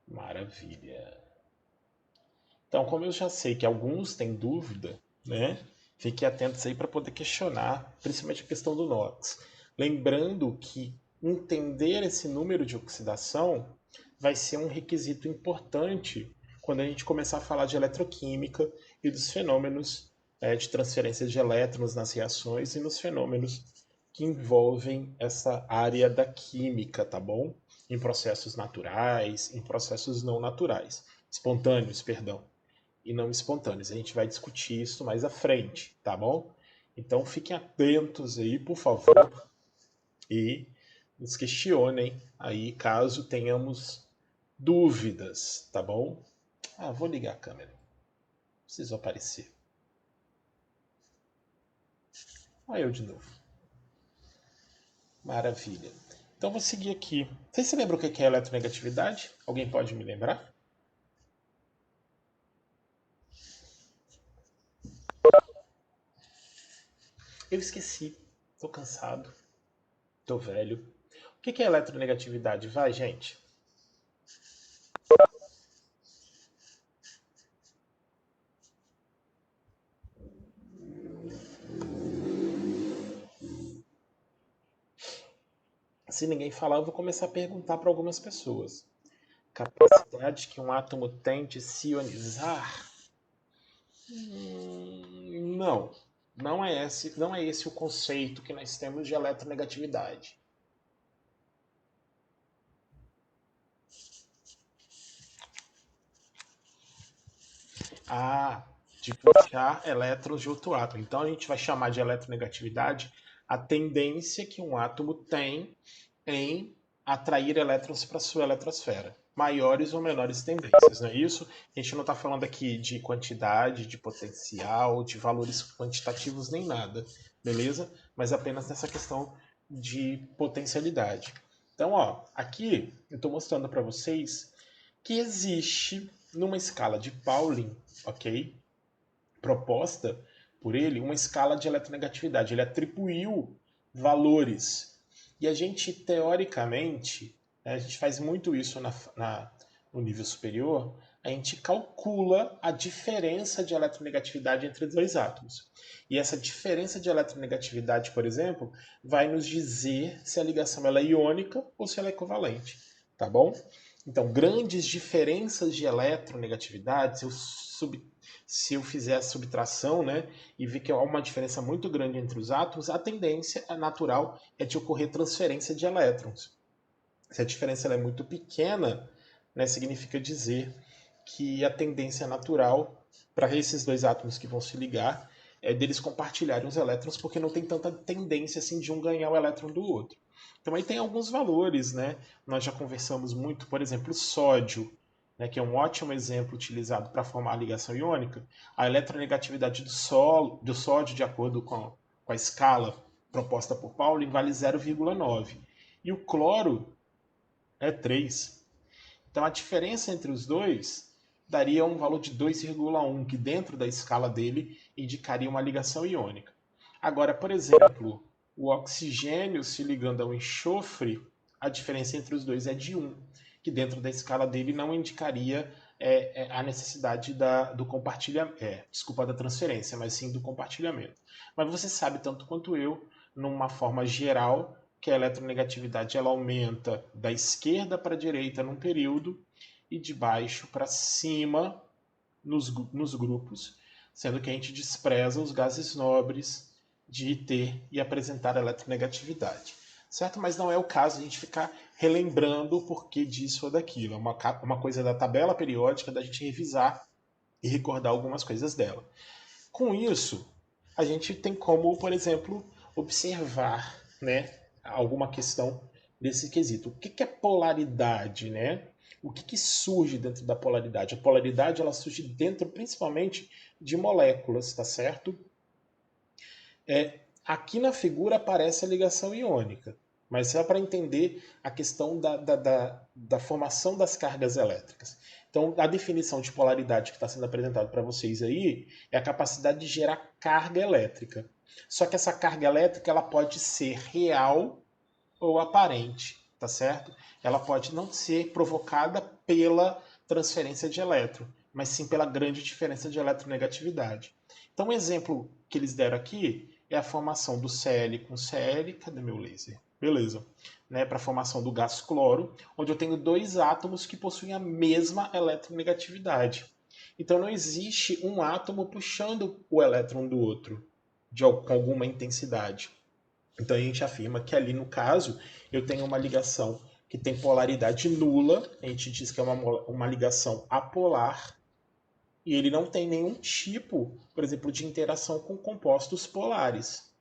Maravilha. Então, como eu já sei que alguns têm dúvida, né? Fique atentos aí para poder questionar, principalmente a questão do NOx. Lembrando que entender esse número de oxidação vai ser um requisito importante quando a gente começar a falar de eletroquímica e dos fenômenos de transferência de elétrons nas reações e nos fenômenos que envolvem essa área da química, tá bom? Em processos naturais, em processos não naturais, espontâneos, perdão, e não espontâneos. A gente vai discutir isso mais à frente, tá bom? Então fiquem atentos aí, por favor, e nos questionem aí caso tenhamos dúvidas, tá bom? Ah, vou ligar a câmera. Preciso aparecer. Olha eu de novo. Maravilha. Então vou seguir aqui. Vocês se lembram o que é eletronegatividade? Alguém pode me lembrar? Eu esqueci. Tô cansado. Tô velho. O que é eletronegatividade? Vai, gente. Se ninguém falar, eu vou começar a perguntar para algumas pessoas. Capacidade que um átomo tem de se ionizar? Não. Não é esse o conceito que nós temos de eletronegatividade. Ah, de puxar elétrons de outro átomo. Então a gente vai chamar de eletronegatividade a tendência que um átomo tem em atrair elétrons para sua eletrosfera. Maiores ou menores tendências, não é isso? A gente não está falando aqui de quantidade, de potencial, de valores quantitativos nem nada, beleza? Mas apenas nessa questão de potencialidade. Então, ó, aqui eu estou mostrando para vocês que existe numa escala de Pauling, ok? Proposta por ele, uma escala de eletronegatividade. Ele atribuiu valores. E a gente, teoricamente, né, a gente faz muito isso no nível superior, a gente calcula a diferença de eletronegatividade entre dois átomos. E essa diferença de eletronegatividade, por exemplo, vai nos dizer se a ligação ela é iônica ou se ela é covalente. Tá bom? Então, grandes diferenças de eletronegatividade, se eu fizer a subtração, né, e ver que há uma diferença muito grande entre os átomos, a tendência natural é de ocorrer transferência de elétrons. Se a diferença é muito pequena, né, significa dizer que a tendência natural para esses dois átomos que vão se ligar é deles compartilharem os elétrons, porque não tem tanta tendência assim de um ganhar o elétron do outro. Então aí tem alguns valores, né? Nós já conversamos muito, por exemplo, o sódio, né, que é um ótimo exemplo utilizado para formar a ligação iônica. A eletronegatividade do sódio, de acordo com a escala proposta por Pauling, vale 0,9. E o cloro é 3. Então a diferença entre os dois daria um valor de 2,1, que dentro da escala dele indicaria uma ligação iônica. Agora, por exemplo, o oxigênio se ligando ao enxofre, a diferença entre os dois é de 1, que dentro da escala dele não indicaria a necessidade do compartilhamento, desculpa, da transferência, mas sim do compartilhamento. Mas você sabe tanto quanto eu, numa forma geral, que a eletronegatividade ela aumenta da esquerda para a direita num período e de baixo para cima nos grupos, sendo que a gente despreza os gases nobres de ter e apresentar eletronegatividade. Certo? Mas não é o caso a gente ficar relembrando o porquê disso ou daquilo. É uma coisa da tabela periódica da gente revisar e recordar algumas coisas dela. Com isso, a gente tem como, por exemplo, observar, né, alguma questão desse quesito. O que é polaridade, né? O que surge dentro da polaridade? A polaridade ela surge dentro, principalmente, de moléculas, tá certo? Aqui na figura aparece a ligação iônica, mas é para entender a questão da formação das cargas elétricas. Então, a definição de polaridade que está sendo apresentada para vocês aí é a capacidade de gerar carga elétrica. Só que essa carga elétrica ela pode ser real ou aparente, tá tá certo? Ela pode não ser provocada pela transferência de elétron, mas sim pela grande diferença de eletronegatividade. Então, um exemplo que eles deram aqui é a formação do Cl com Cl. Cadê meu laser? Beleza. Né, para a formação do gás cloro, onde eu tenho dois átomos que possuem a mesma eletronegatividade. Então não existe um átomo puxando o elétron do outro com alguma intensidade. Então a gente afirma que ali no caso eu tenho uma ligação que tem polaridade nula, a gente diz que é uma ligação apolar, e ele não tem nenhum tipo, por exemplo, de interação com compostos polares.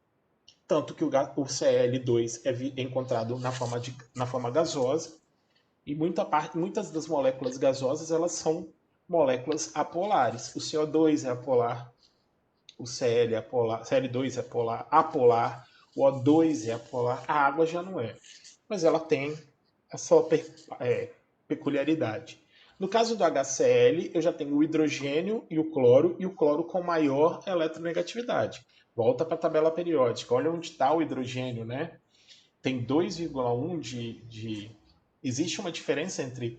Tanto que o Cl2 é encontrado na forma gasosa, e muitas das moléculas gasosas elas são moléculas apolares. O CO2 é apolar, o Cl é apolar, Cl2 é apolar, o O2 é apolar, a água já não é. Mas ela tem essa peculiaridade. No caso do HCl, eu já tenho o hidrogênio e o cloro com maior eletronegatividade. Volta para a tabela periódica, olha onde está o hidrogênio, né? Tem 2,1 Existe uma diferença de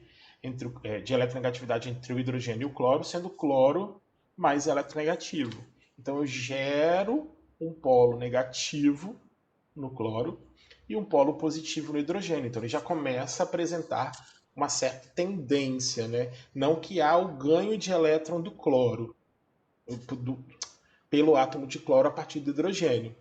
eletronegatividade entre o hidrogênio e o cloro, sendo o cloro mais eletronegativo. Então eu gero um polo negativo no cloro e um polo positivo no hidrogênio. Então ele já começa a apresentar uma certa tendência, né? Não que há o ganho de elétron do cloro, pelo átomo de cloro a partir do hidrogênio.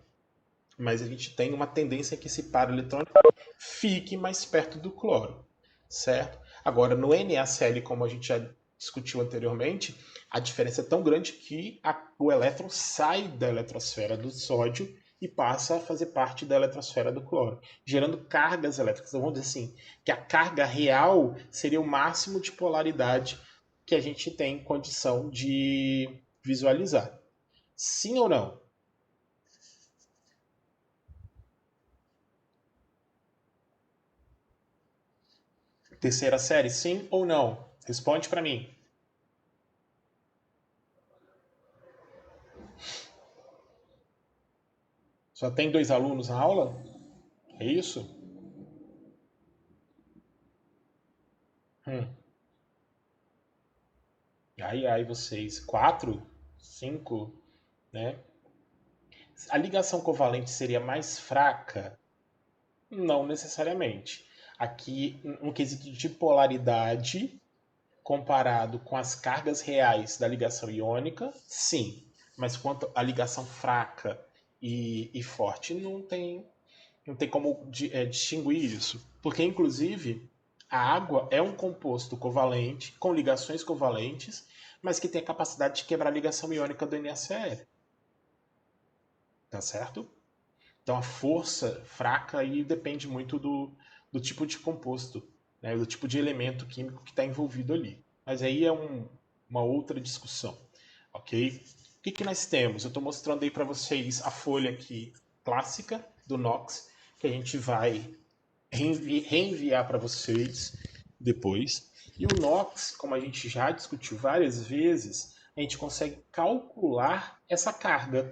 Mas a gente tem uma tendência que esse par eletrônico fique mais perto do cloro, certo? Agora, no NaCl, como a gente já discutiu anteriormente, a diferença é tão grande que o elétron sai da eletrosfera do sódio e passa a fazer parte da eletrosfera do cloro, gerando cargas elétricas. Então, vamos dizer assim, que a carga real seria o máximo de polaridade que a gente tem condição de visualizar. Sim ou não? Terceira série, sim ou não? Responde para mim. Só tem 2 alunos na aula? É isso? Hum. Ai, ai, vocês. 4? 5? Né? A ligação covalente seria mais fraca? Não necessariamente. Aqui, um quesito de polaridade comparado com as cargas reais da ligação iônica, sim. Mas quanto à ligação fraca e forte, não tem como distinguir isso. Porque, inclusive, a água é um composto covalente, com ligações covalentes, mas que tem a capacidade de quebrar a ligação iônica do NaCl. Tá certo? Então a força fraca aí depende muito do tipo de composto, né, do tipo de elemento químico que está envolvido ali. Mas aí é uma outra discussão, ok? O que nós temos? Eu estou mostrando aí para vocês a folha aqui clássica do NOx, que a gente vai reenviar para vocês depois. E o NOx, como a gente já discutiu várias vezes, a gente consegue calcular essa carga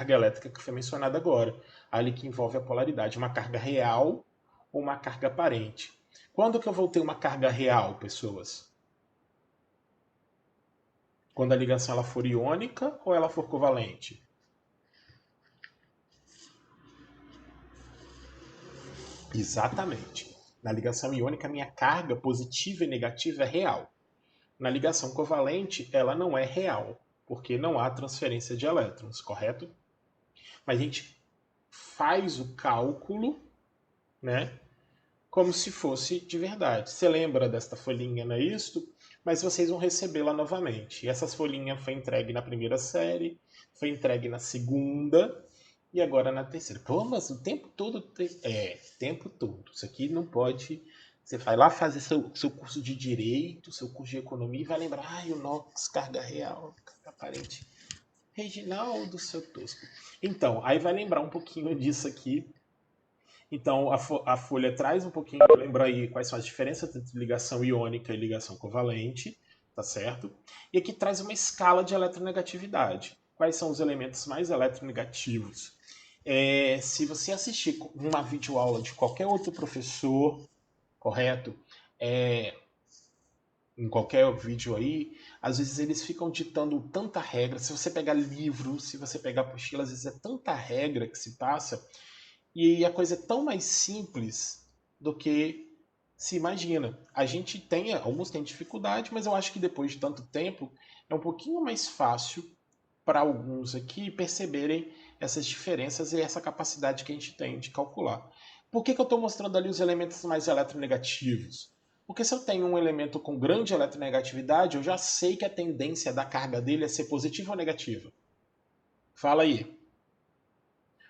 elétrica que foi mencionada agora, ali que envolve a polaridade, uma carga real ou uma carga aparente. Quando que eu vou ter uma carga real, pessoas? Quando a ligação ela for iônica ou ela for covalente? Exatamente. Na ligação iônica, a minha carga positiva e negativa é real. Na ligação covalente, ela não é real, porque não há transferência de elétrons, correto? Mas a gente faz o cálculo, né, como se fosse de verdade. Você lembra desta folhinha, não é isso? Mas vocês vão recebê-la novamente. E essa folhinha foi entregue na primeira série, foi entregue na segunda e agora na terceira. Pô, mas o tempo todo. Tempo todo. Isso aqui não pode. Você vai lá fazer seu curso de direito, seu curso de economia e vai lembrar, o NOx, carga real, carga aparente. Reginaldo, seu tosco. Então, aí vai lembrar um pouquinho disso aqui. Então, a folha traz um pouquinho, lembra aí quais são as diferenças entre ligação iônica e ligação covalente, tá certo? E aqui traz uma escala de eletronegatividade. Quais são os elementos mais eletronegativos? Se você assistir uma videoaula de qualquer outro professor, correto? É, em qualquer vídeo aí, às vezes eles ficam ditando tanta regra. Se você pegar livro, se você pegar apostila, às vezes é tanta regra que se passa e a coisa é tão mais simples do que se imagina. A gente tem, alguns têm dificuldade, mas eu acho que depois de tanto tempo é um pouquinho mais fácil para alguns aqui perceberem essas diferenças e essa capacidade que a gente tem de calcular. Por que eu estou mostrando ali os elementos mais eletronegativos? Porque se eu tenho um elemento com grande eletronegatividade, eu já sei que a tendência da carga dele é ser positiva ou negativa. Fala aí.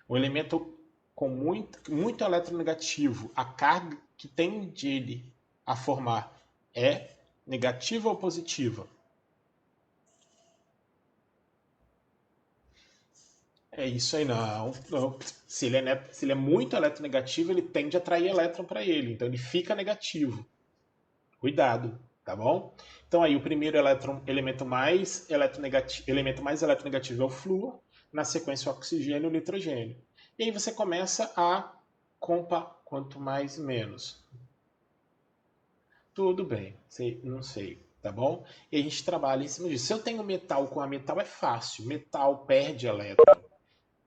O elemento com muito eletronegativo, a carga que tem dele a formar é negativa ou positiva? É isso aí, não. Não. Se ele é muito eletronegativo, ele tende a atrair elétron para ele. Então ele fica negativo. Cuidado, tá bom? Então aí o primeiro elemento mais eletronegativo é o flúor, na sequência o oxigênio e o nitrogênio. E aí você começa a quanto mais menos. Tudo bem, não sei, tá bom? E a gente trabalha em cima disso. Se eu tenho metal com a metal é fácil. Metal perde elétron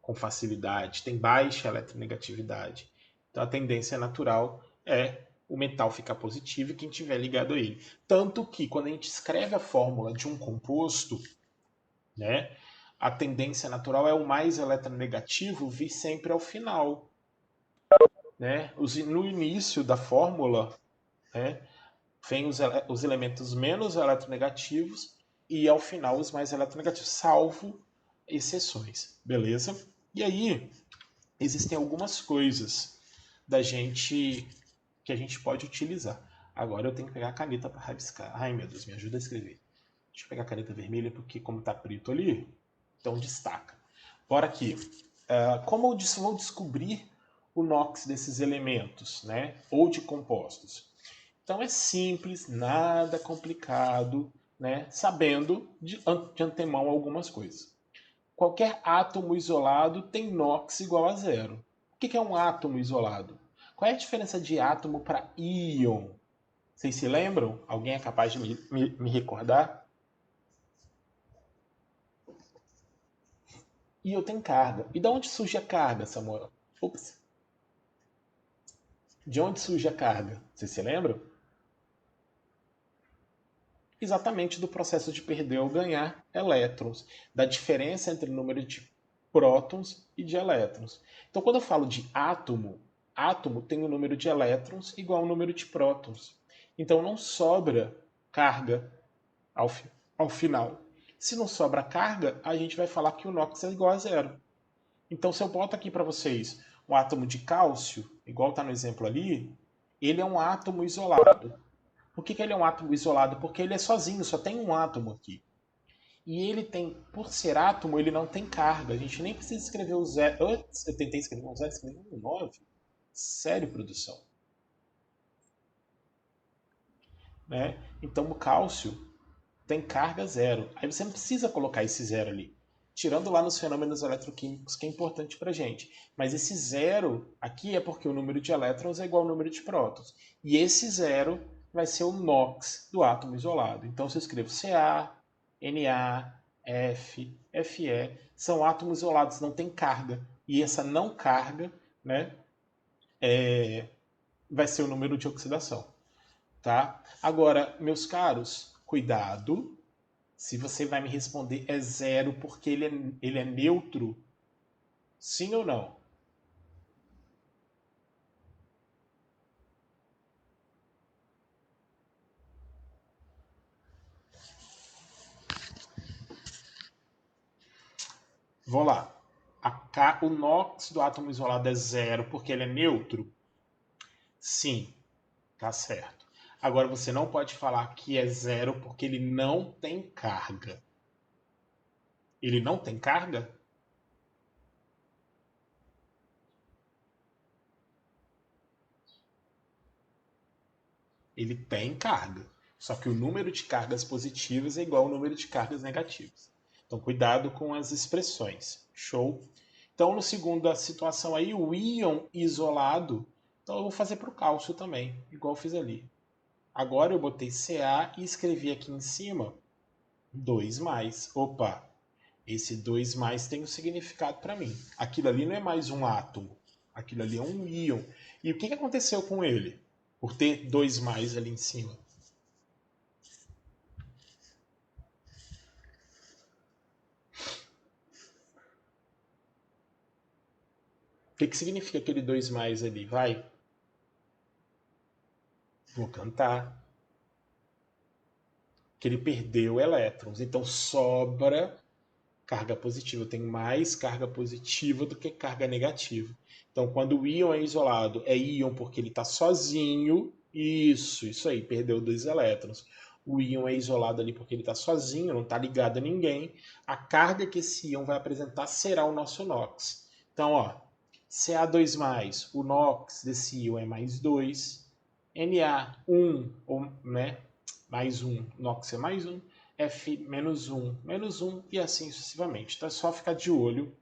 com facilidade, tem baixa eletronegatividade. Então a tendência natural é o metal ficar positivo e quem tiver ligado a ele. Tanto que quando a gente escreve a fórmula de um composto, né, a tendência natural é o mais eletronegativo vir sempre ao final. Né? No início da fórmula, né, vem os elementos menos eletronegativos e ao final os mais eletronegativos, salvo exceções, beleza? E aí, existem algumas coisas da gente que a gente pode utilizar. Agora eu tenho que pegar a caneta para rabiscar. Ai meu Deus, me ajuda a escrever. Deixa eu pegar a caneta vermelha porque como está preto ali, então destaca. Bora aqui. Como eu vou descobrir o NOx desses elementos, né? Ou de compostos? Então é simples, nada complicado, né? Sabendo de antemão algumas coisas. Qualquer átomo isolado tem NOx igual a zero. O que é um átomo isolado? Qual é a diferença de átomo para íon? Vocês se lembram? Alguém é capaz de me recordar? Íon tem carga. E de onde surge a carga, Samuel? Ups. De onde surge a carga? Vocês se lembram? Exatamente do processo de perder ou ganhar elétrons, da diferença entre o número de prótons e de elétrons. Então, quando eu falo de átomo, átomo tem o número de elétrons igual ao número de prótons. Então, não sobra carga ao, ao final. Se não sobra carga, a gente vai falar que o NOx é igual a zero. Então, se eu boto aqui para vocês um átomo de cálcio, igual está no exemplo ali, ele é um átomo isolado. Por que ele é um átomo isolado? Porque ele é sozinho, só tem um átomo aqui. E ele tem, por ser átomo, ele não tem carga. A gente nem precisa escrever o zero. Eu tentei escrever um zero, escrevi um 9. Sério, produção. Né? Então o cálcio tem carga zero. Aí você não precisa colocar esse zero ali. Tirando lá nos fenômenos eletroquímicos, que é importante para gente. Mas esse zero aqui é porque o número de elétrons é igual ao número de prótons. E esse zero vai ser o NOx do átomo isolado. Então, se eu escrevo Ca, Na, F, Fe, são átomos isolados, não tem carga. E essa não carga, né, vai ser o número de oxidação. Tá? Agora, meus caros, cuidado. Se você vai me responder é zero porque ele é neutro, sim ou não? Vou lá. O NOx do átomo isolado é zero porque ele é neutro? Sim, tá certo. Agora você não pode falar que é zero porque ele não tem carga. Ele não tem carga? Ele tem carga. Só que o número de cargas positivas é igual ao número de cargas negativas. Então cuidado com as expressões. Show? Então, no segundo a situação aí, o íon isolado, então eu vou fazer para o cálcio também, igual eu fiz ali. Agora eu botei Ca e escrevi aqui em cima 2 mais. Opa, esse 2 mais tem um significado para mim. Aquilo ali não é mais um átomo, aquilo ali é um íon. E o que aconteceu com ele? Por ter 2 mais ali em cima. O que significa aquele 2 mais ali? Vai? Vou cantar. Que ele perdeu elétrons. Então sobra carga positiva. Eu tenho mais carga positiva do que carga negativa. Então, quando o íon é isolado, é íon porque ele está sozinho. Isso aí, perdeu 2 elétrons. O íon é isolado ali porque ele está sozinho, não está ligado a ninguém. A carga que esse íon vai apresentar será o nosso NOx. Então, ó, Ca2+, o NOx desse íon é mais 2. Na1, ou, né, mais 1, NOx é mais 1. F menos 1, menos 1 e assim sucessivamente. Então é só ficar de olho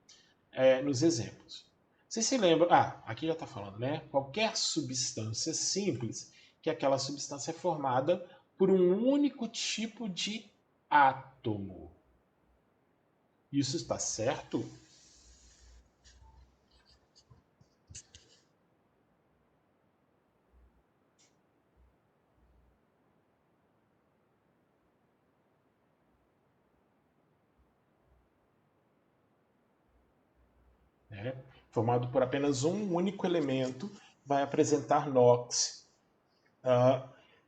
nos exemplos. Você se lembra? Ah, aqui já está falando, né? Qualquer substância simples, que aquela substância é formada por um único tipo de átomo. Isso está certo? Né? Formado por apenas um único elemento, vai apresentar NOx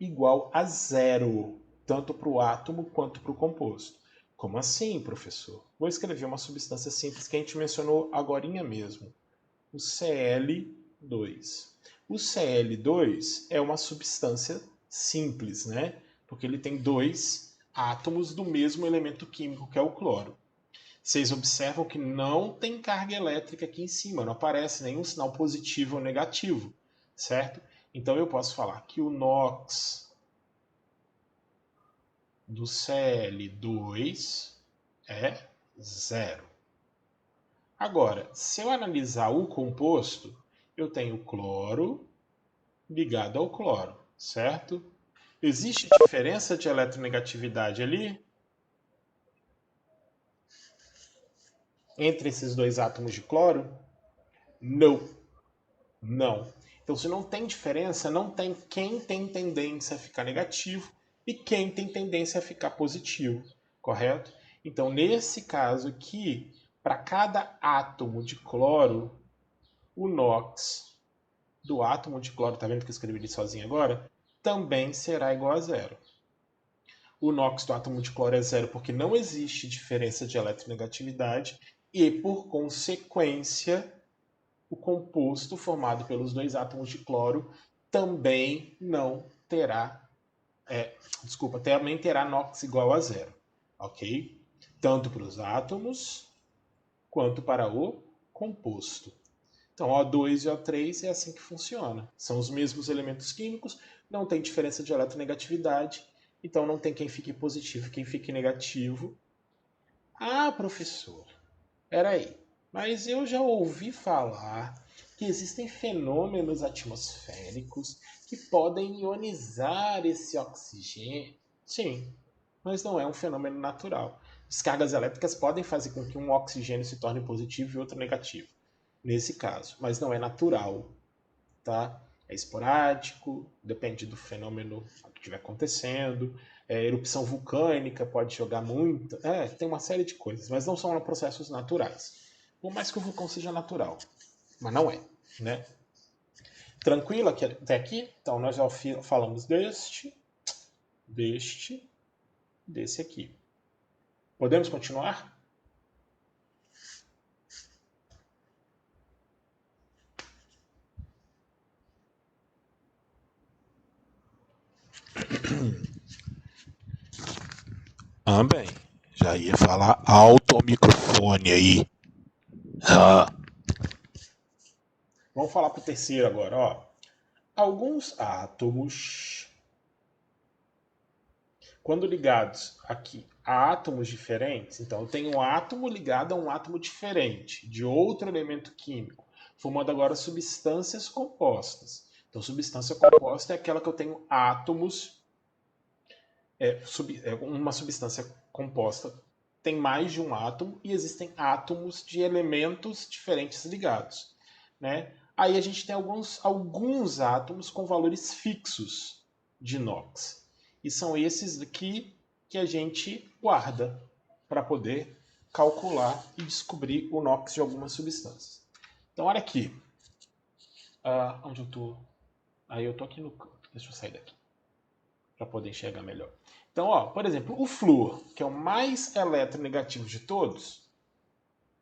igual a zero, tanto para o átomo quanto para o composto. Como assim, professor? Vou escrever uma substância simples que a gente mencionou agorinha mesmo, o Cl2. O Cl2 é uma substância simples, né? Porque ele tem 2 átomos do mesmo elemento químico, que é o cloro. Vocês observam que não tem carga elétrica aqui em cima, não aparece nenhum sinal positivo ou negativo, certo? Então eu posso falar que o NOx do Cl2 é zero. Agora, se eu analisar o composto, eu tenho cloro ligado ao cloro, certo? Existe diferença de eletronegatividade ali entre esses dois átomos de cloro? Não. Não. Então, se não tem diferença, não tem quem tem tendência a ficar negativo e quem tem tendência a ficar positivo, correto? Então, nesse caso aqui, para cada átomo de cloro, o NOx do átomo de cloro, tá vendo que eu escrevi ele sozinho agora? Também será igual a zero. O NOx do átomo de cloro é zero porque não existe diferença de eletronegatividade e, por consequência, o composto formado pelos dois átomos de cloro também não terá, também terá NOx igual a zero, ok? Tanto para os átomos quanto para o composto. Então, O2 e O3 é assim que funciona. São os mesmos elementos químicos, não tem diferença de eletronegatividade, então não tem quem fique positivo e quem fique negativo. Ah, professor, peraí, mas eu já ouvi falar que existem fenômenos atmosféricos que podem ionizar esse oxigênio. Sim, mas não é um fenômeno natural. Descargas elétricas podem fazer com que um oxigênio se torne positivo e outro negativo, nesse caso, mas não é natural, tá? É esporádico, depende do fenômeno que estiver acontecendo. Erupção vulcânica pode jogar muito. Tem uma série de coisas, mas não são processos naturais. Por mais que o vulcão seja natural, mas não é, né? Tranquilo até aqui? Então nós já falamos desse aqui. Podemos continuar? Bem, já ia falar alto ao microfone aí. Vamos falar para o terceiro agora, ó. Alguns átomos quando ligados aqui a átomos diferentes, então eu tenho um átomo ligado a um átomo diferente, de outro elemento químico, formando agora substâncias compostas. Então, substância composta é aquela que eu tenho átomos, uma substância composta tem mais de um átomo e existem átomos de elementos diferentes ligados, né? Aí a gente tem alguns átomos com valores fixos de NOx. E são esses aqui que a gente guarda para poder calcular e descobrir o NOx de algumas substâncias. Então, olha aqui. Onde eu tô? Aí eu tô aqui no canto. Deixa eu sair daqui para poder enxergar melhor. Então, ó, por exemplo, o flúor, que é o mais eletronegativo de todos,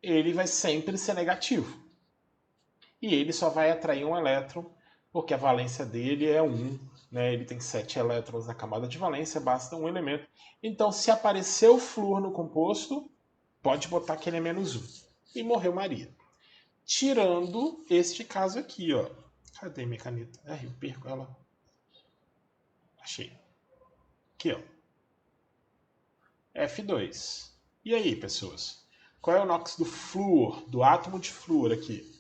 ele vai sempre ser negativo. E ele só vai atrair um elétron, porque a valência dele é 1. Né? Ele tem 7 elétrons na camada de valência, basta um elemento. Então, se aparecer o flúor no composto, pode botar que ele é menos 1. E morreu Maria. Tirando este caso aqui, ó. Cadê minha caneta? Eu perco ela. Achei. Aqui, ó. F2. E aí, pessoas? Qual é o NOx do flúor, do átomo de flúor aqui?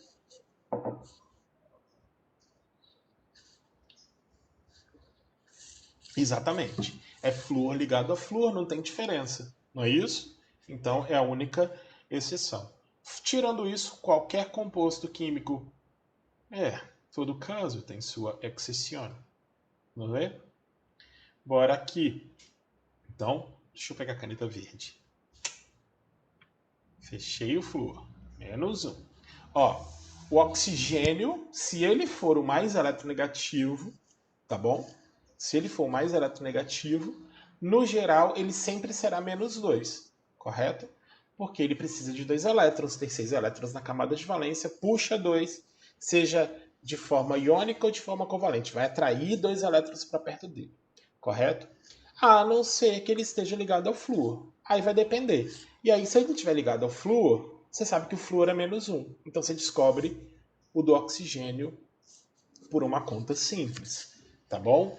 Exatamente. É flúor ligado a flúor, não tem diferença. Não é isso? Então é a única exceção. Tirando isso, qualquer composto químico, todo caso tem sua exceção. Não é? Bora aqui. Então, deixa eu pegar a caneta verde. Fechei o flúor. Menos 1. Ó, o oxigênio, se ele for o mais eletronegativo, tá bom? Se ele for o mais eletronegativo, no geral, ele sempre será menos 2, correto? Porque ele precisa de 2 elétrons, tem 6 elétrons na camada de valência, puxa 2, seja de forma iônica ou de forma covalente, vai atrair 2 elétrons para perto dele, correto? A não ser que ele esteja ligado ao flúor. Aí vai depender. E aí, se ele estiver ligado ao flúor, você sabe que o flúor é menos 1. Então você descobre o do oxigênio por uma conta simples, tá bom?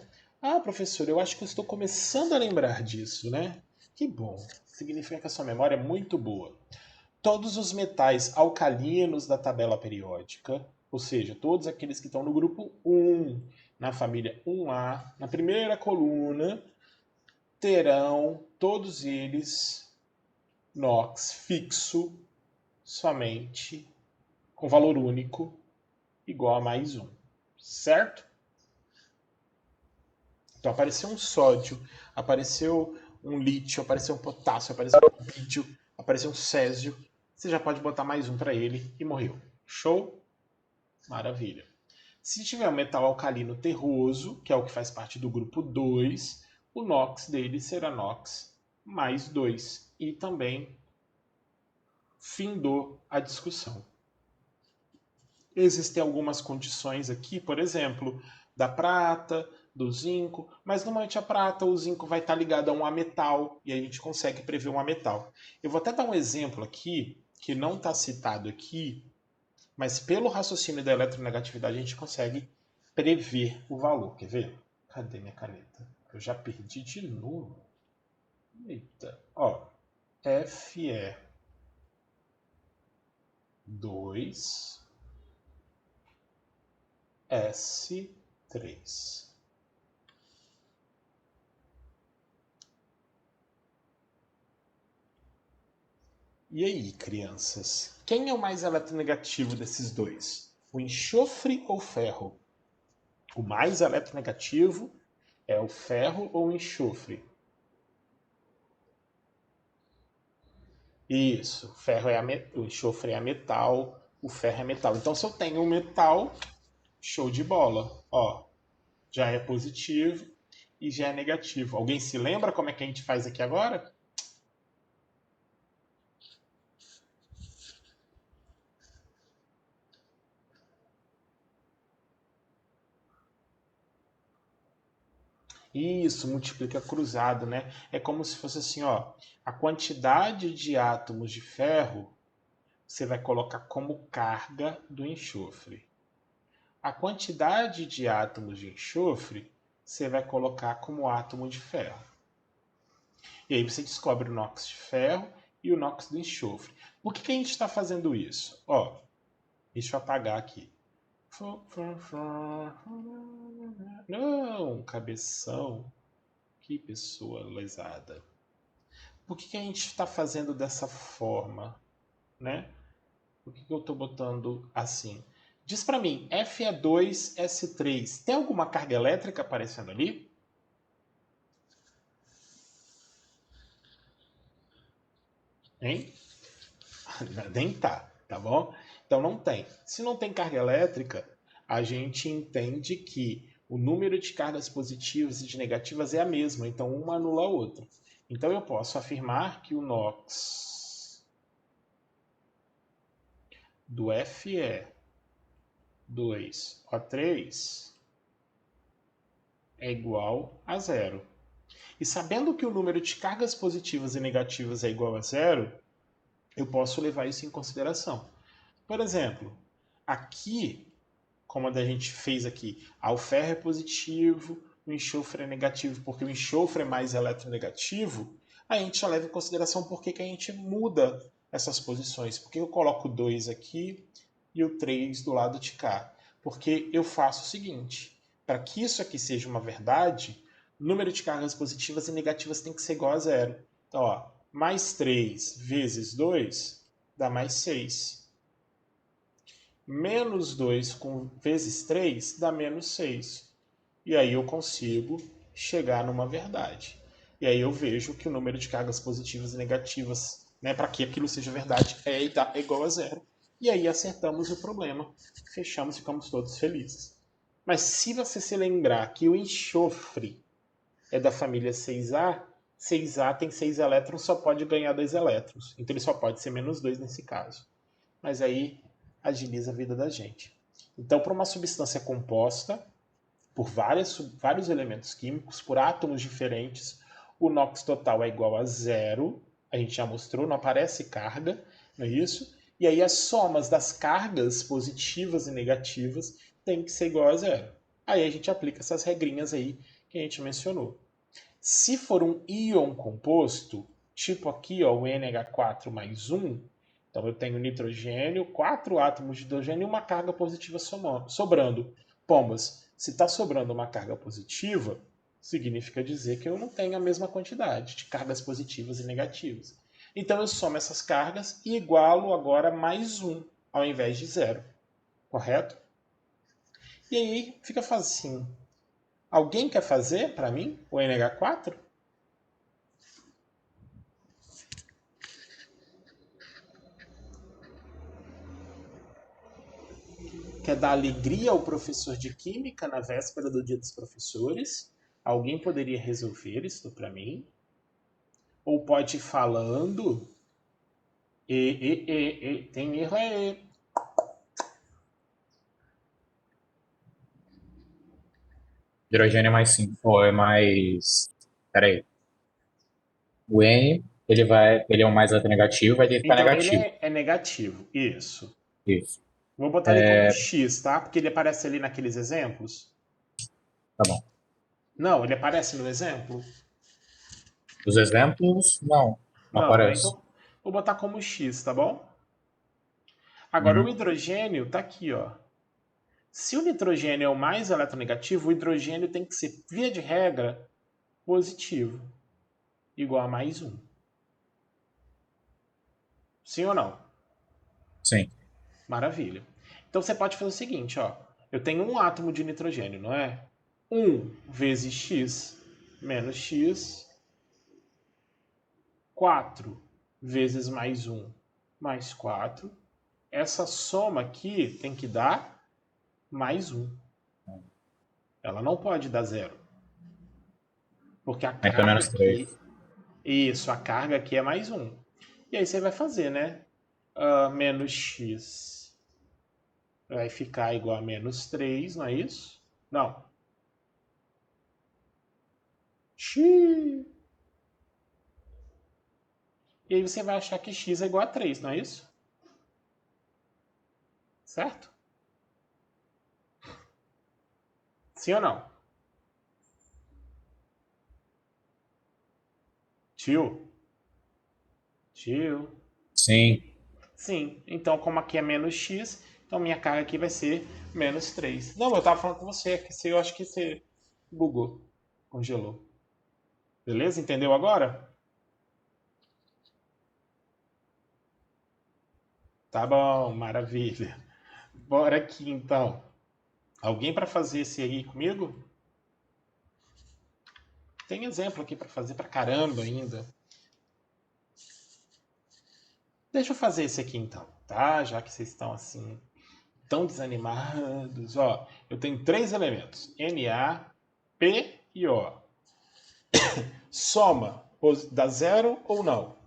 Professor, eu acho que eu estou começando a lembrar disso, né? Que bom. Significa que a sua memória é muito boa. Todos os metais alcalinos da tabela periódica, ou seja, todos aqueles que estão no grupo 1, na família 1A, na primeira coluna, terão todos eles NOx fixo somente com valor único igual a mais 1, certo? Então apareceu um sódio, apareceu um lítio, apareceu um potássio, apareceu um bídio, apareceu um césio. Você já pode botar mais 1 para ele e morreu. Show? Maravilha. Se tiver um metal alcalino terroso, que é o que faz parte do grupo 2, o NOx dele será NOx mais 2. E também findou a discussão. Existem algumas condições aqui, por exemplo, da prata, do zinco, mas normalmente a prata ou o zinco vai estar ligado a um ametal e a gente consegue prever um ametal. Eu vou até dar um exemplo aqui, que não está citado aqui, mas pelo raciocínio da eletronegatividade a gente consegue prever o valor. Quer ver? Cadê minha caneta? Eu já perdi de novo. Eita. Ó, Fe 2 S3. E aí, crianças? Quem é o mais eletronegativo desses dois? O enxofre ou o ferro? O mais eletronegativo é o ferro ou o enxofre? Isso, o ferro o enxofre é metal, o ferro é metal. Então, se eu tenho um metal, show de bola. Ó, já é positivo e já é negativo. Alguém se lembra como é que a gente faz aqui agora? Isso, multiplica cruzado, né? É como se fosse assim, ó, a quantidade de átomos de ferro você vai colocar como carga do enxofre. A quantidade de átomos de enxofre você vai colocar como átomo de ferro. E aí você descobre o NOx de ferro e o NOx do enxofre. Por que a gente está fazendo isso? Ó, deixa eu apagar aqui. Não, cabeção. Que pessoa lesada. Por que a gente está fazendo dessa forma, né? Por que eu estou botando assim? Diz para mim, Fe2S3, tem alguma carga elétrica aparecendo ali? Hein? Nem tá bom? Então não tem. Se não tem carga elétrica, a gente entende que o número de cargas positivas e de negativas é a mesma, então uma anula a outra. Então eu posso afirmar que o NOx do Fe2O3 é igual a zero. E sabendo que o número de cargas positivas e negativas é igual a zero, eu posso levar isso em consideração. Por exemplo, aqui, como a gente fez aqui, o ferro é positivo, o enxofre é negativo, porque o enxofre é mais eletronegativo, a gente já leva em consideração por que a gente muda essas posições. Por que eu coloco 2 aqui e o 3 do lado de cá? Porque eu faço o seguinte, para que isso aqui seja uma verdade, o número de cargas positivas e negativas tem que ser igual a zero. Então, ó, mais 3 vezes 2 dá mais 6. Menos 2 vezes 3 dá menos 6. E aí eu consigo chegar numa verdade. E aí eu vejo que o número de cargas positivas e negativas, né, para que aquilo seja verdade, é igual a zero. E aí acertamos o problema. Fechamos, ficamos todos felizes. Mas se você se lembrar que o enxofre é da família 6A, 6A tem 6 elétrons, só pode ganhar 2 elétrons. Então ele só pode ser menos 2 nesse caso. Mas aí agiliza a vida da gente. Então, para uma substância composta por vários elementos químicos, por átomos diferentes, o NOx total é igual a zero. A gente já mostrou, não aparece carga, não é isso? E aí as somas das cargas positivas e negativas tem que ser igual a zero. Aí a gente aplica essas regrinhas aí que a gente mencionou. Se for um íon composto, tipo aqui, ó, o NH4 mais 1, então eu tenho nitrogênio, 4 átomos de hidrogênio e uma carga positiva sobrando. Pombas, se está sobrando uma carga positiva, significa dizer que eu não tenho a mesma quantidade de cargas positivas e negativas. Então eu somo essas cargas e igualo agora mais 1, ao invés de 0. Correto? E aí fica facinho. Alguém quer fazer para mim o NH4? Quer dar alegria ao professor de química na véspera do Dia dos Professores? Alguém poderia resolver isso para mim? Ou pode ir falando? Tem erro aí. Hidrogênio é mais sim, ou é mais. Peraí. O N, ele é o mais negativo, vai ter que ficar Então ele negativo. é negativo. Isso. Isso. Vou botar ele como X, tá? Porque ele aparece ali naqueles exemplos. Tá bom. Não, ele aparece no exemplo? Os exemplos, não. Não Não, né? aparece. Então vou botar como X, tá bom? Agora o Uhum. hidrogênio tá aqui, ó. Se o nitrogênio é o mais eletronegativo, o hidrogênio tem que ser, via de regra, positivo, igual a mais um. Sim ou não? Sim. Maravilha. Então você pode fazer o seguinte, ó. Eu tenho um átomo de nitrogênio, não é? 1 vezes x menos x, 4 vezes mais um mais 4. Essa soma aqui tem que dar mais um. Ela não pode dar zero. Porque a Então carga menos aqui. 3. Isso, a carga aqui é mais um. E aí você vai fazer, né? Menos x vai ficar igual a menos 3, não é isso? Não. X. E aí você vai achar que x é igual a 3, não é isso? Certo? Sim ou não? Tio? Tio? Sim. Sim. Então, como aqui é menos x, então minha carga aqui vai ser menos 3. Não, eu tava falando com você, que eu acho que você bugou, congelou. Beleza? Entendeu agora? Tá bom, maravilha. Bora aqui então. Alguém para fazer esse aí comigo? Tem exemplo aqui para fazer pra caramba ainda. Deixa eu fazer esse aqui então, tá? Já que vocês estão assim tão desanimados. Ó, eu tenho três elementos: Na, P e O. Soma, dá zero ou não?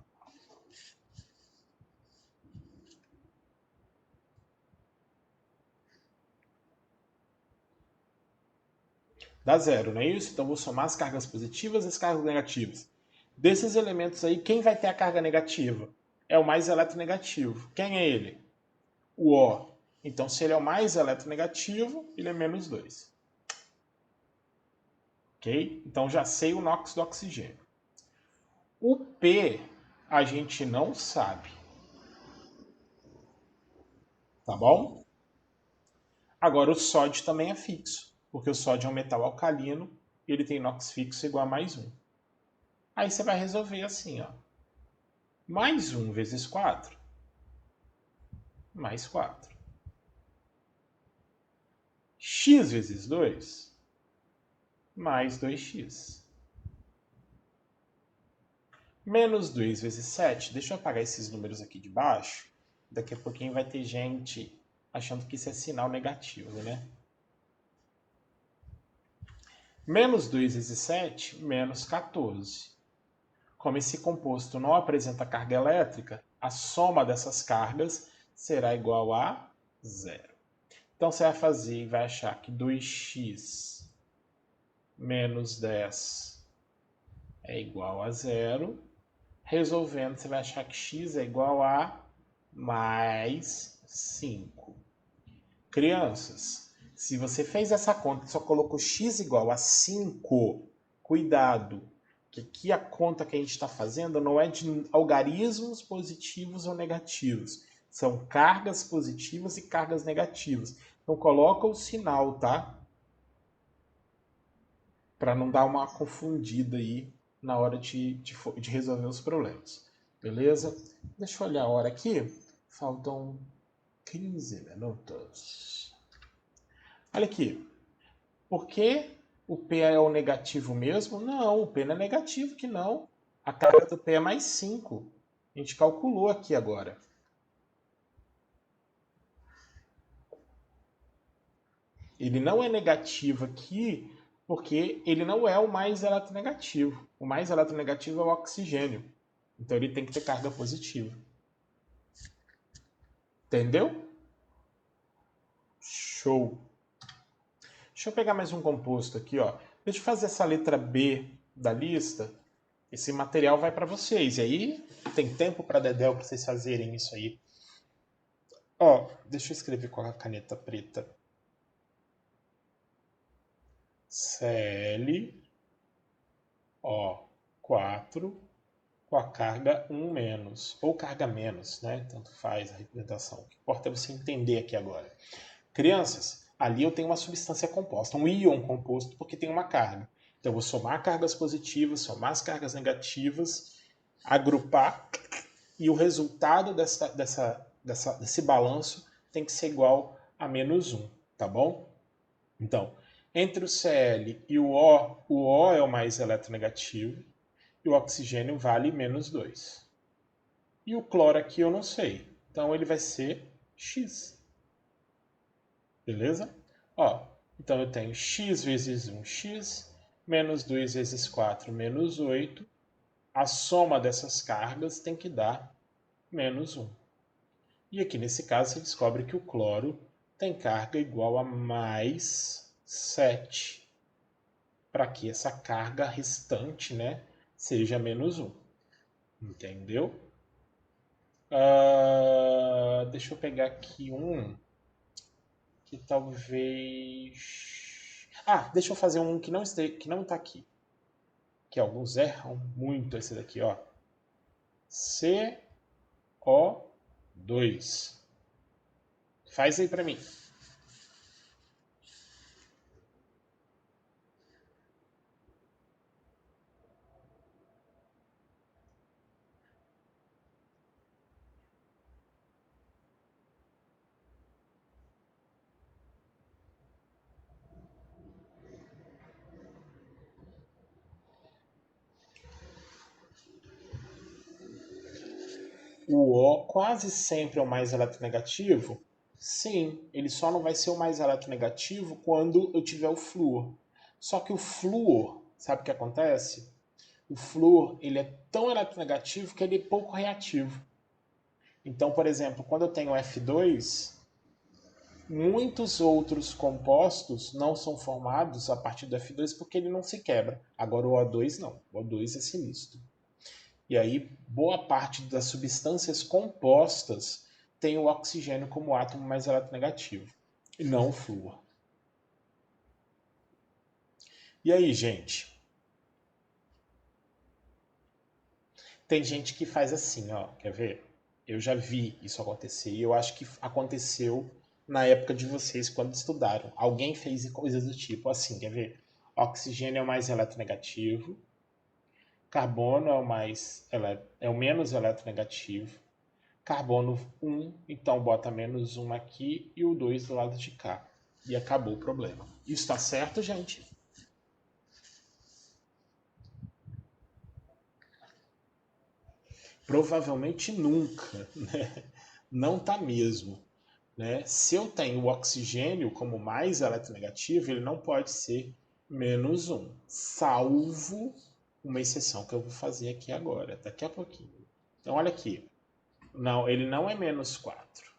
Dá zero, não é isso? Então vou somar as cargas positivas e as cargas negativas. Desses elementos aí, quem vai ter a carga negativa? É o mais eletronegativo. Quem é ele? O O. Então, se ele é o mais eletronegativo, ele é menos 2. Ok? Então já sei o NOx do oxigênio. O P a gente não sabe. Tá bom? Agora o sódio também é fixo, porque o sódio é um metal alcalino e ele tem NOx fixo igual a mais um. Aí você vai resolver assim, ó. Mais 1 vezes 4, mais 4. X vezes 2, mais 2x. Menos 2 vezes 7. Deixa eu apagar esses números aqui de baixo. Daqui a pouquinho vai ter gente achando que isso é sinal negativo, né? Menos 2 vezes 7, menos 14. Como esse composto não apresenta carga elétrica, a soma dessas cargas será igual a zero. Então você vai fazer e vai achar que 2x menos 10 é igual a zero. Resolvendo, você vai achar que x é igual a mais 5. Crianças, se você fez essa conta e só colocou x igual a 5, cuidado, que aqui a conta que a gente está fazendo não é de algarismos positivos ou negativos. São cargas positivas e cargas negativas. Então coloca o sinal, tá? Para não dar uma confundida aí na hora de resolver os problemas. Beleza? Deixa eu olhar a hora aqui. Faltam 15 minutos. Olha aqui. Por que o P é o negativo mesmo? Não, o P não é negativo que não. A carga do P é mais 5. A gente calculou aqui agora. Ele não é negativo aqui porque ele não é o mais eletronegativo. O mais eletronegativo é o oxigênio. Então ele tem que ter carga positiva. Entendeu? Show. Deixa eu pegar mais um composto aqui, ó. Deixa eu fazer essa letra B da lista. Esse material vai para vocês. E aí tem tempo para dedéu para vocês fazerem isso aí. Ó, deixa eu escrever com a caneta preta. Cl, ó, 4 com a carga 1 menos, ou carga menos, né? Tanto faz a representação. O que importa é você entender aqui agora. Crianças, ali eu tenho uma substância composta, um íon composto, porque tem uma carga. Então eu vou somar cargas positivas, somar as cargas negativas, agrupar, e o resultado desse balanço tem que ser igual a menos 1, tá bom? Então, entre o Cl e o O é o mais eletronegativo, e o oxigênio vale menos 2. E o cloro aqui eu não sei, então ele vai ser X. Beleza? Ó, então eu tenho x vezes 1, x, menos 2 vezes 4, menos 8. A soma dessas cargas tem que dar menos 1. E aqui nesse caso você descobre que o cloro tem carga igual a mais 7, para que essa carga restante, né, seja menos 1. Entendeu? Deixa eu pegar aqui um que talvez... deixa eu fazer um que não está aqui. que alguns erram muito esse daqui, ó. CO2. Faz aí para mim. O O quase sempre é o mais eletronegativo? Sim, ele só não vai ser o mais eletronegativo quando eu tiver o flúor. Só que o flúor, sabe o que acontece? O flúor ele é tão eletronegativo que ele é pouco reativo. Então, por exemplo, quando eu tenho F2, muitos outros compostos não são formados a partir do F2 porque ele não se quebra. Agora o O2 não, o O2 é sinistro. E aí, boa parte das substâncias compostas tem o oxigênio como átomo mais eletronegativo, e não o flúor. E aí, gente? Tem gente que faz assim, ó, quer ver? Eu já vi isso acontecer e eu acho que aconteceu na época de vocês quando estudaram. Alguém fez coisas do tipo assim, quer ver? Oxigênio é o mais eletronegativo, carbono é o menos eletronegativo, carbono 1, então bota menos 1 aqui e o 2 do lado de cá. E acabou o problema. Isso está certo, gente? Provavelmente nunca, né? Não tá mesmo. Né? Se eu tenho o oxigênio como mais eletronegativo, ele não pode ser menos 1, salvo uma exceção que eu vou fazer aqui agora, daqui a pouquinho. Então, olha aqui. Não, ele não é menos 4.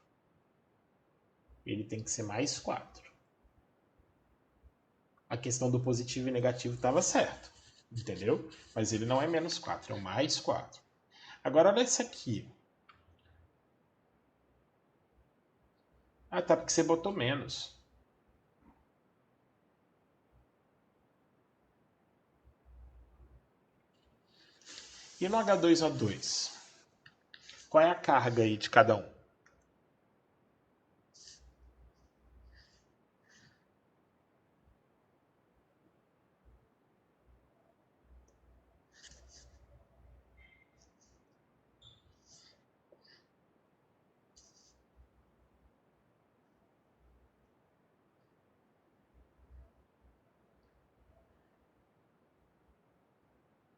Ele tem que ser mais 4. A questão do positivo e negativo estava certo, entendeu? Mas ele não é menos 4, é o mais 4. Agora, olha esse aqui. Ah, tá, porque você botou menos. E no H2O2? Qual é a carga aí de cada um?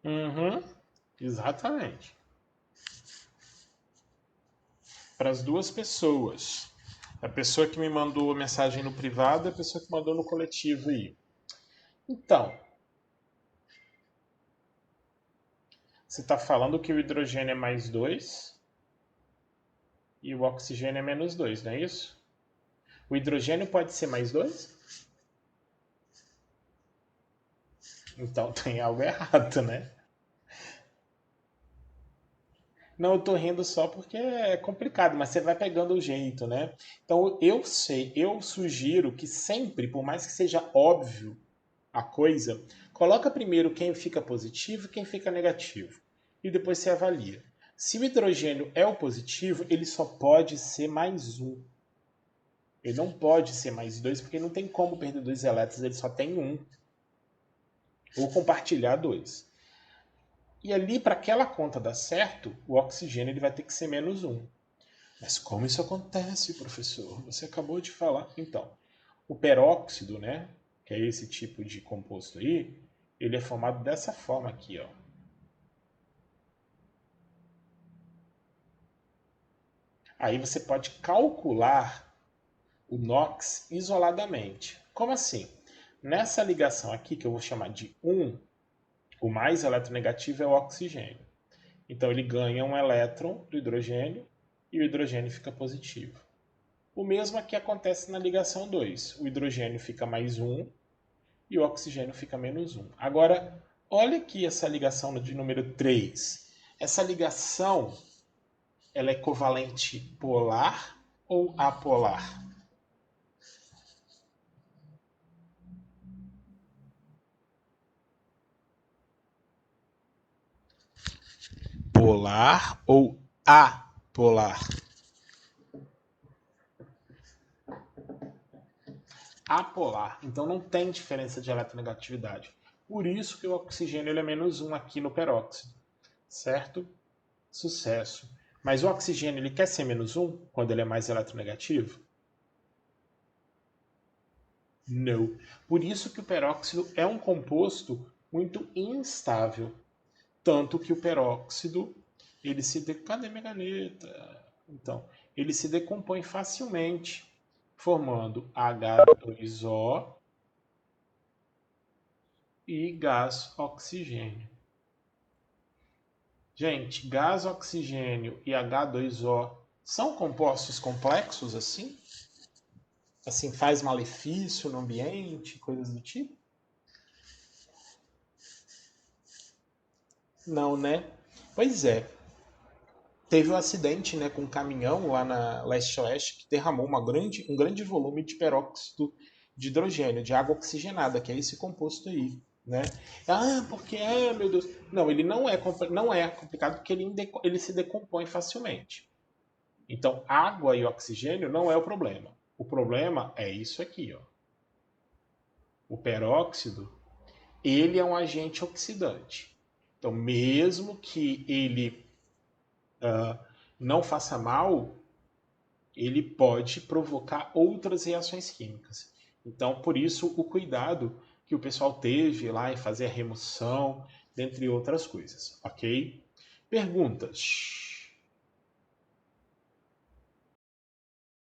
Uhum, exatamente. Para as duas pessoas. A pessoa que me mandou a mensagem no privado e a pessoa que mandou no coletivo aí. Então, você está falando que o hidrogênio é mais 2 e o oxigênio é menos 2, não é isso? O hidrogênio pode ser mais 2? Então tem algo errado, né? Não, eu tô rindo só porque é complicado, mas você vai pegando o jeito, né? Então eu sugiro que sempre, por mais que seja óbvio a coisa, coloca primeiro quem fica positivo e quem fica negativo. E depois você avalia. Se o hidrogênio é o positivo, ele só pode ser mais um. Ele não pode ser mais dois, porque não tem como perder dois elétrons, ele só tem um. Ou compartilhar dois. E ali, para aquela conta dar certo, o oxigênio ele vai ter que ser menos um. Mas como isso acontece, professor? Você acabou de falar. Então, o peróxido, né, que é esse tipo de composto aí, ele é formado dessa forma aqui, ó. Aí você pode calcular o NOx isoladamente. Como assim? Nessa ligação aqui, que eu vou chamar de 1, o mais eletronegativo é o oxigênio. Então ele ganha um elétron do hidrogênio e o hidrogênio fica positivo. O mesmo aqui acontece na ligação 2. O hidrogênio fica mais 1 e o oxigênio fica menos 1. Agora, olha aqui essa ligação de número 3. Essa ligação ela é covalente polar ou apolar? polar ou apolar? Apolar. Então não tem diferença de eletronegatividade. Por isso que o oxigênio ele é -1 aqui no peróxido. Certo? Sucesso. Mas o oxigênio ele quer ser -1 quando ele é mais eletronegativo? Não. Por isso que o peróxido é um composto muito instável. Tanto que o peróxido, ele se Cadê minha caneta? Então, ele se decompõe facilmente, formando H2O e gás oxigênio. Gente, gás oxigênio e H2O são compostos complexos assim? Assim, faz malefício no ambiente, coisas do tipo? Não, né? Pois é. Teve um acidente, né, com um caminhão lá na leste-oeste que derramou um grande volume de peróxido de hidrogênio, de água oxigenada, que é esse composto aí, né? Ah, porque meu Deus. Não, ele não é complicado porque ele se decompõe facilmente. Então, água e oxigênio não é o problema. O problema é isso aqui, ó. O peróxido, ele é um agente oxidante. Então, mesmo que ele não faça mal, ele pode provocar outras reações químicas. Então, por isso, o cuidado que o pessoal teve lá em fazer a remoção, dentre outras coisas, ok? Perguntas?